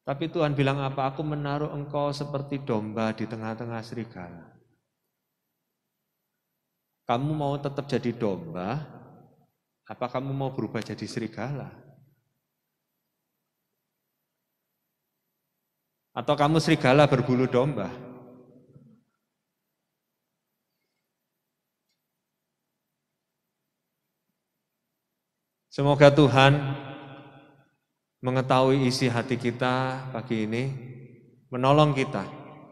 Tapi Tuhan bilang apa? Aku menaruh engkau seperti domba di tengah-tengah serigala. Kamu mau tetap jadi domba, apa kamu mau berubah jadi serigala? Atau kamu serigala berbulu domba? Semoga Tuhan mengetahui isi hati kita pagi ini, menolong kita.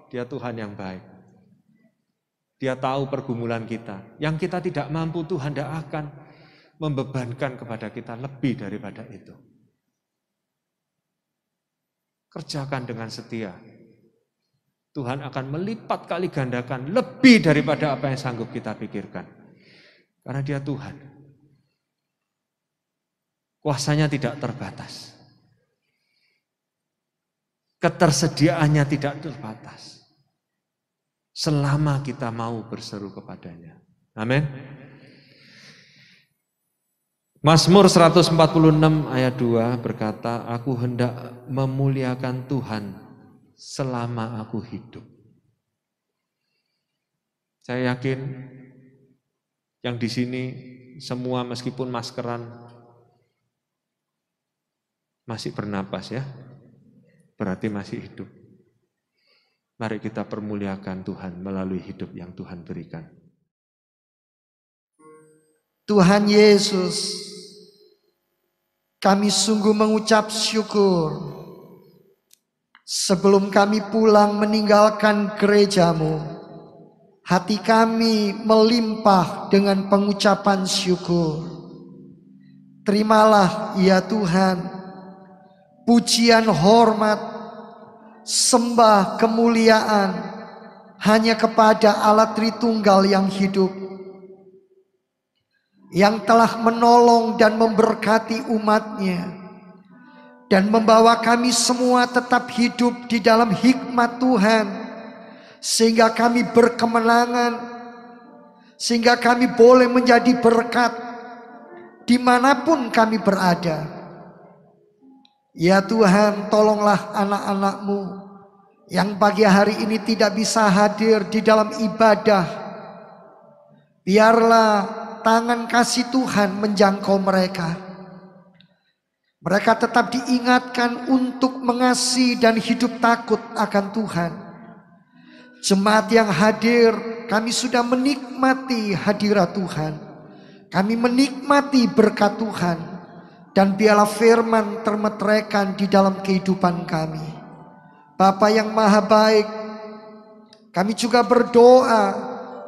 Dia Tuhan yang baik. Dia tahu pergumulan kita. Yang kita tidak mampu, Tuhan tidak akan membebankan kepada kita lebih daripada itu. Kerjakan dengan setia. Tuhan akan melipat kali gandakan lebih daripada apa yang sanggup kita pikirkan. Karena Dia Tuhan. Kuasanya tidak terbatas. Ketersediaannya tidak terbatas. Selama kita mau berseru kepadanya. Amin. Mazmur 146 ayat 2 berkata, aku hendak memuliakan Tuhan selama aku hidup. Saya yakin yang di sini semua meskipun maskeran masih bernapas ya, berarti masih hidup. Mari kita permuliakan Tuhan melalui hidup yang Tuhan berikan. Tuhan Yesus, kami sungguh mengucap syukur sebelum kami pulang meninggalkan gereja-Mu. Hati kami melimpah dengan pengucapan syukur. Terimalah ya Tuhan, pujian, hormat, sembah, kemuliaan hanya kepada Allah Tritunggal yang hidup, yang telah menolong dan memberkati umat-Nya dan membawa kami semua tetap hidup di dalam hikmat Tuhan, sehingga kami berkemenangan, sehingga kami boleh menjadi berkat dimanapun kami berada. Ya Tuhan, tolonglah anak-anak-Mu yang pagi hari ini tidak bisa hadir di dalam ibadah. Biarlah tangan kasih Tuhan menjangkau mereka. Mereka tetap diingatkan untuk mengasihi dan hidup takut akan Tuhan. Jemaat yang hadir, kami sudah menikmati hadirat Tuhan. Kami menikmati berkat Tuhan. Dan biarlah firman termeteraikan di dalam kehidupan kami. Bapa yang maha baik, kami juga berdoa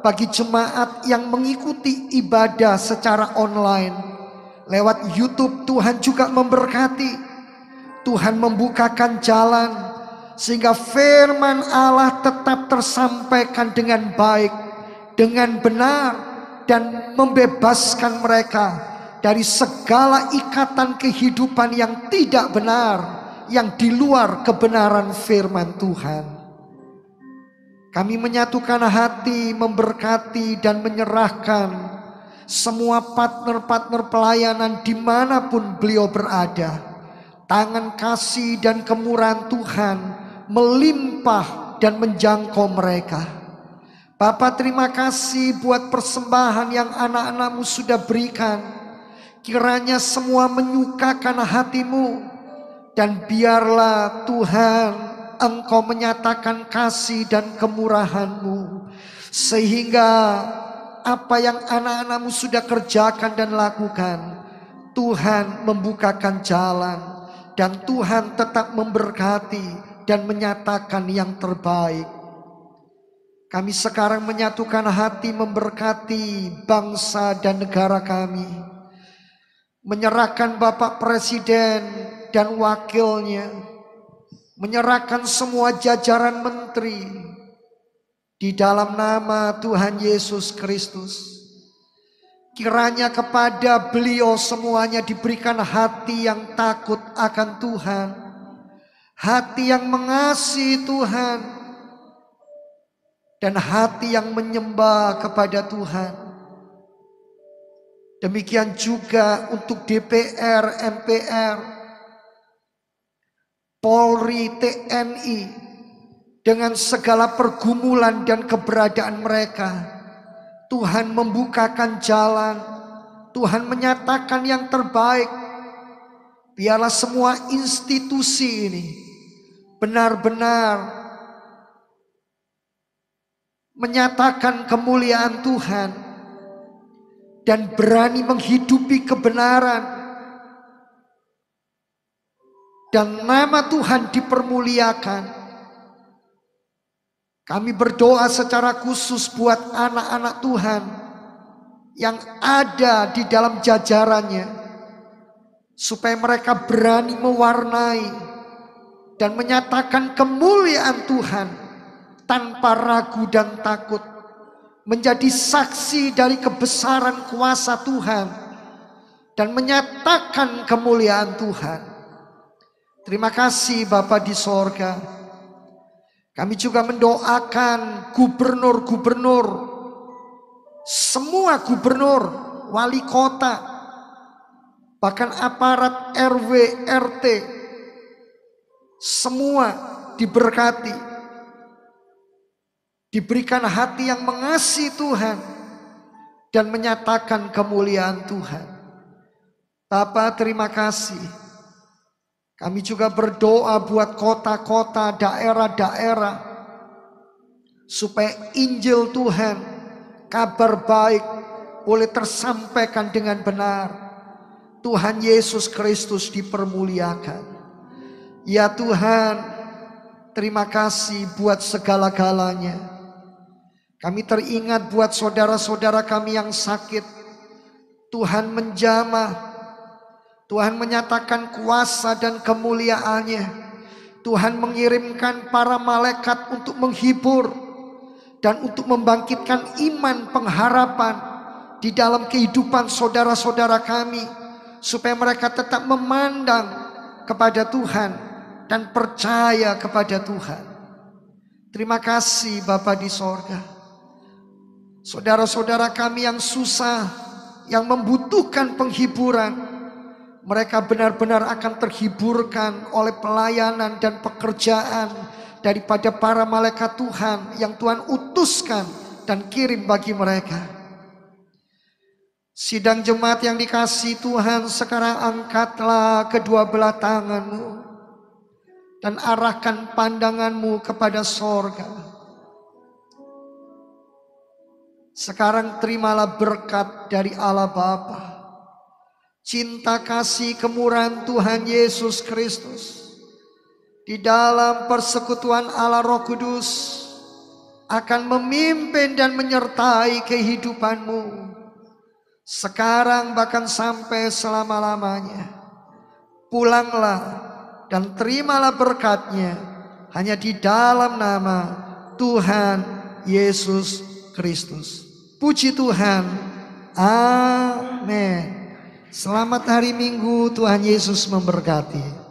bagi jemaat yang mengikuti ibadah secara online. Lewat YouTube Tuhan juga memberkati. Tuhan membukakan jalan sehingga firman Allah tetap tersampaikan dengan baik, dengan benar, dan membebaskan mereka dari segala ikatan kehidupan yang tidak benar, yang di luar kebenaran firman Tuhan. Kami menyatukan hati, memberkati dan menyerahkan semua partner-partner pelayanan dimanapun beliau berada. Tangan kasih dan kemurahan Tuhan melimpah dan menjangkau mereka. Bapa, terima kasih buat persembahan yang anak-anak-Mu sudah berikan. Kiranya semua menyukakan hati-Mu, dan biarlah Tuhan Engkau menyatakan kasih dan kemurahan-Mu, sehingga apa yang anak-anak-Mu sudah kerjakan dan lakukan, Tuhan membukakan jalan, dan Tuhan tetap memberkati dan menyatakan yang terbaik. Kami sekarang menyatukan hati memberkati bangsa dan negara kami. Menyerahkan Bapak Presiden dan wakilnya. Menyerahkan semua jajaran menteri di dalam nama Tuhan Yesus Kristus. Kiranya kepada beliau semuanya diberikan hati yang takut akan Tuhan, hati yang mengasihi Tuhan, dan hati yang menyembah kepada Tuhan. Demikian juga untuk DPR, MPR, Polri, TNI, dengan segala pergumulan dan keberadaan mereka, Tuhan membukakan jalan, Tuhan menyatakan yang terbaik. Biarlah semua institusi ini benar-benar menyatakan kemuliaan Tuhan dan berani menghidupi kebenaran, dan nama Tuhan dipermuliakan. Kami berdoa secara khusus buat anak-anak Tuhan yang ada di dalam jajarannya, supaya mereka berani mewarnai dan menyatakan kemuliaan Tuhan tanpa ragu dan takut, menjadi saksi dari kebesaran kuasa Tuhan, dan menyatakan kemuliaan Tuhan. Terima kasih Bapa di sorga. Kami juga mendoakan gubernur-gubernur, semua gubernur, wali kota, bahkan aparat RW, RT, semua diberkati, diberikan hati yang mengasihi Tuhan dan menyatakan kemuliaan Tuhan. Bapa, terima kasih. Kami juga berdoa buat kota-kota, daerah-daerah, supaya Injil Tuhan, kabar baik boleh tersampaikan dengan benar. Tuhan Yesus Kristus dipermuliakan. Ya Tuhan, terima kasih buat segala-galanya. Kami teringat buat saudara-saudara kami yang sakit. Tuhan menjamah, Tuhan menyatakan kuasa dan kemuliaannya. Tuhan mengirimkan para malaikat untuk menghibur dan untuk membangkitkan iman pengharapan di dalam kehidupan saudara-saudara kami, supaya mereka tetap memandang kepada Tuhan dan percaya kepada Tuhan. Terima kasih Bapa di sorga. Saudara-saudara kami yang susah, yang membutuhkan penghiburan, mereka benar-benar akan terhiburkan oleh pelayanan dan pekerjaan daripada para malaikat Tuhan yang Tuhan utuskan dan kirim bagi mereka. Sidang jemaat yang dikasihi Tuhan, sekarang angkatlah kedua belah tanganmu dan arahkan pandanganmu kepada sorga. Sekarang terimalah berkat dari Allah Bapa, cinta kasih kemurahan Tuhan Yesus Kristus, di dalam persekutuan Allah Roh Kudus akan memimpin dan menyertai kehidupanmu sekarang bahkan sampai selama-lamanya. Pulanglah dan terimalah berkatnya hanya di dalam nama Tuhan Yesus Kristus. Puji Tuhan. Amin. Selamat hari Minggu, Tuhan Yesus memberkati.